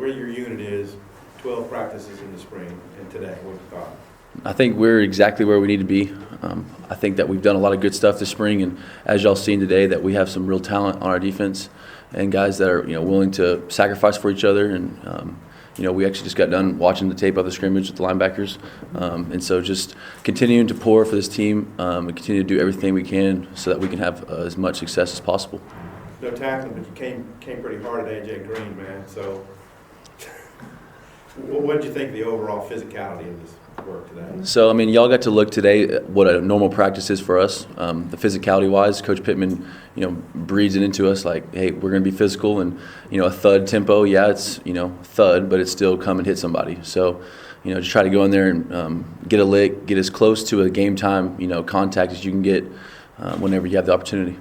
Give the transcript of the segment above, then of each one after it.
where your unit is, 12 practices in the spring and today, what you thought? I think we're exactly where we need to be. I think that we've done a lot of good stuff this spring, and as y'all seen today, that we have some real talent on our defense and guys that are willing to sacrifice for each other. And we actually just got done watching the tape of the scrimmage with the linebackers, and so just continuing to pour for this team and continue to do everything we can so that we can have as much success as possible. No tackling, but you came pretty hard at AJ Green, man. So, what did you think of the overall physicality of this work today? So, y'all got to look today at what a normal practice is for us. The physicality-wise, Coach Pittman, breathes it into us like, hey, we're going to be physical, and a thud tempo, yeah, it's thud, but it's still come and hit somebody. So, just try to go in there and get a lick, get as close to a game time, contact as you can get whenever you have the opportunity.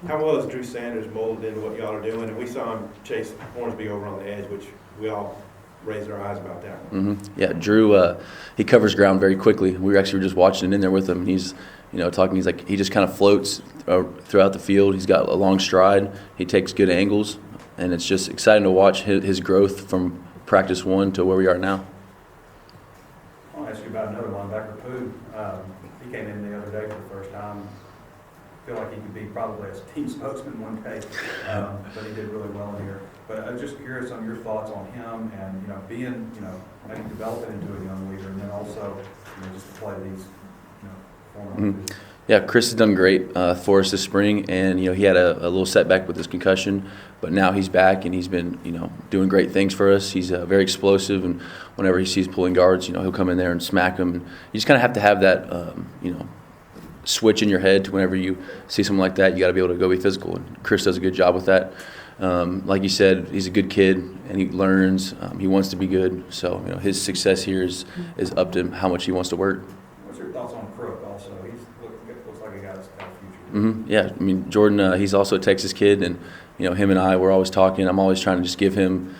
How well has Drew Sanders molded into what y'all are doing? And we saw him chase Hornsby over on the edge, which we all raised our eyes about that one. Mm-hmm. Yeah, Drew, he covers ground very quickly. We were just watching it in there with him. He's, talking. He's like, he just kind of floats throughout the field. He's got a long stride. He takes good angles, and it's just exciting to watch his growth from practice one to where we are now. I want to ask you about another linebacker, Pooh. He came in the other day for the first time. I feel like he could be probably a team spokesman one day, but he did really well in here. But I'm just curious on your thoughts on him and being maybe developing into a young leader, and then also just to play these former. Mm-hmm. Yeah, Chris has done great for us this spring, and he had a little setback with his concussion, but now he's back and he's been doing great things for us. He's very explosive, and whenever he sees pulling guards, he'll come in there and smack them. And you just kind of have to have that switch in your head to whenever you see something like that, you got to be able to go be physical, and Chris does a good job with that. Like you said, he's a good kid, and he learns. He wants to be good, so his success here is up to how much he wants to work. What's your thoughts on Crook also? Looks like a guy that's got a future. Mm-hmm. Yeah, Jordan, he's also a Texas kid, and him and I, we're always talking. I'm always trying to just give him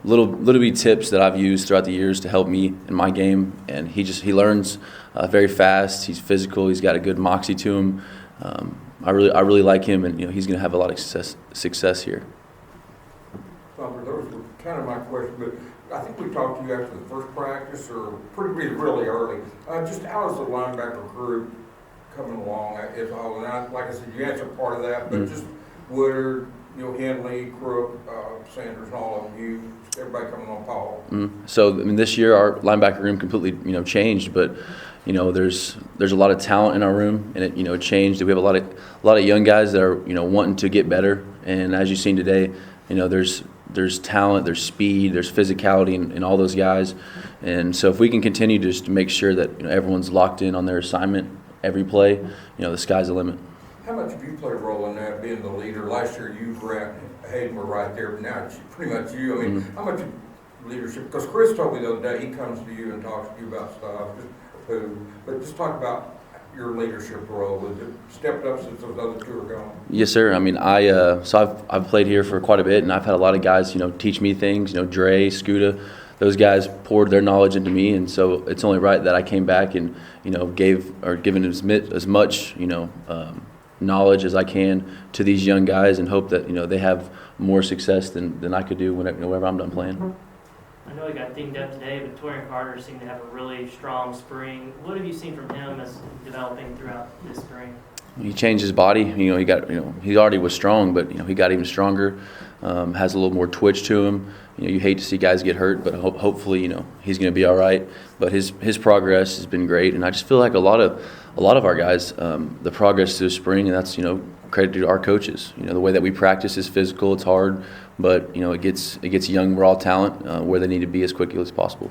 little bit tips that I've used throughout the years to help me in my game, and he learns very fast. He's physical. He's got a good moxie to him. I really like him, and he's going to have a lot of success here. Those were kind of my question, but I think we talked to you after the first practice, or really early. Just how is the linebacker group coming along as a whole? And like I said, you answered part of that, but just Woodard, Henley, Crook, Sanders, and all of them, everybody coming on Paul. Mm-hmm. So this year our linebacker room completely changed, but there's a lot of talent in our room, and it changed. We have a lot of young guys that are wanting to get better, and as you've seen today, there's talent, there's speed, there's physicality in all those guys, and so if we can continue just to make sure that everyone's locked in on their assignment every play, the sky's the limit. How much have you played a role in that, being the leader? Last year you, Grant, Hayden were right there, but now it's pretty much you. How much leadership? Because Chris told me the other day he comes to you and talks to you about stuff. But just talk about your leadership role. Has it stepped up since those other two are gone? Yes, sir. I've played here for quite a bit, and I've had a lot of guys, teach me things. Dre, Scuda, those guys poured their knowledge into me, and so it's only right that I came back and given as much knowledge as I can to these young guys, and hope that they have more success than I could do whenever I'm done playing. I know he got dinged up today, but Torian Carter seemed to have a really strong spring. What have you seen from him as developing throughout this spring? He changed his body. He already was strong, but he got even stronger. Has a little more twitch to him. You hate to see guys get hurt, but hopefully he's going to be all right. But his progress has been great, and I just feel like a lot of our guys, the progress this spring, and that's credit to our coaches. The way that we practice is physical. It's hard, but it gets young raw talent where they need to be as quickly as possible.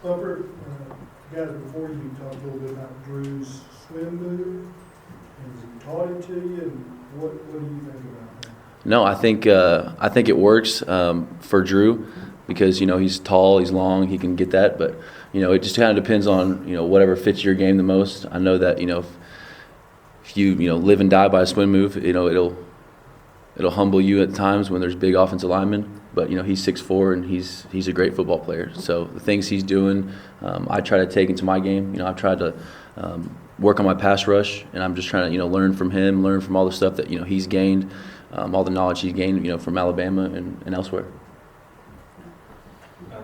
Buffer, guys, before you talked a little bit about Drew's swim move. Has he taught it to you, and what do you think about that? No, I think it works for Drew because he's tall, he's long, he can get that, but it just kind of depends on whatever fits your game the most. I know that if you live and die by a swim move, it'll humble you at times when there's big offensive linemen. But he's 6'4" and he's a great football player. So the things he's doing, I try to take into my game. I've tried to work on my pass rush, and I'm just trying to learn from him, learn from all the stuff that he's gained, all the knowledge he's gained from Alabama and elsewhere.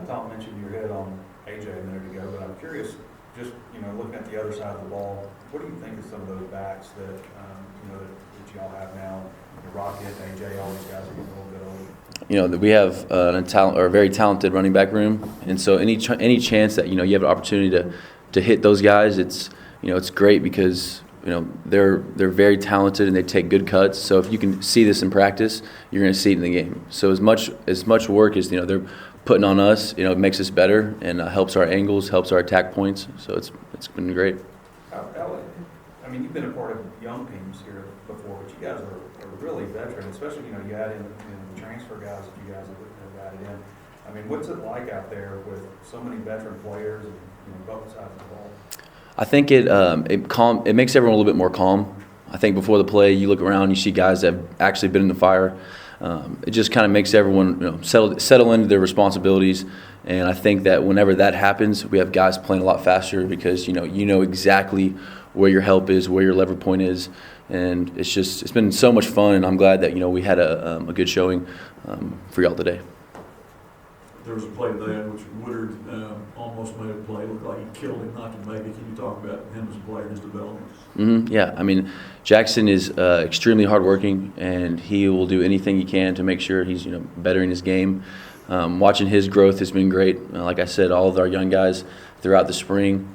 Tom mentioned you hit on AJ a minute ago, but I'm curious, just, looking at the other side of the ball, what do you think of some of those backs that, that y'all have now? Rocket, AJ, all these guys are getting a little bit older. That we have a very talented running back room, and so any chance that you have an opportunity to hit those guys, it's great because they're very talented and they take good cuts. So if you can see this in practice, you're going to see it in the game. So as much work as they're putting on us, it makes us better and helps our angles, helps our attack points. So it's been great. You've been a part of young teams here before, but you guys are really veteran, especially you add in the transfer guys that you guys have added in. What's it like out there with so many veteran players and both sides of the ball? I think it makes everyone a little bit more calm. I think before the play, you look around, you see guys that have actually been in the fire. It just kind of makes everyone settle into their responsibilities. And I think that whenever that happens, we have guys playing a lot faster because you know exactly where your help is, where your lever point is, and it's been so much fun. And I'm glad that we had a good showing for y'all today. There was a play today in which Woodard almost made a play. Looked like he killed him, not to make it. Can you talk about him as a player, his development? Yeah, Jackson is extremely hardworking, and he will do anything he can to make sure he's bettering his game. Watching his growth has been great. Like I said, all of our young guys throughout the spring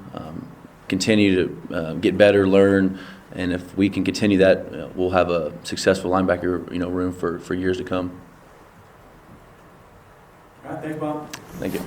continue to get better, learn, and if we can continue that, we'll have a successful linebacker room for years to come. All right, thanks, Bob. Thank you.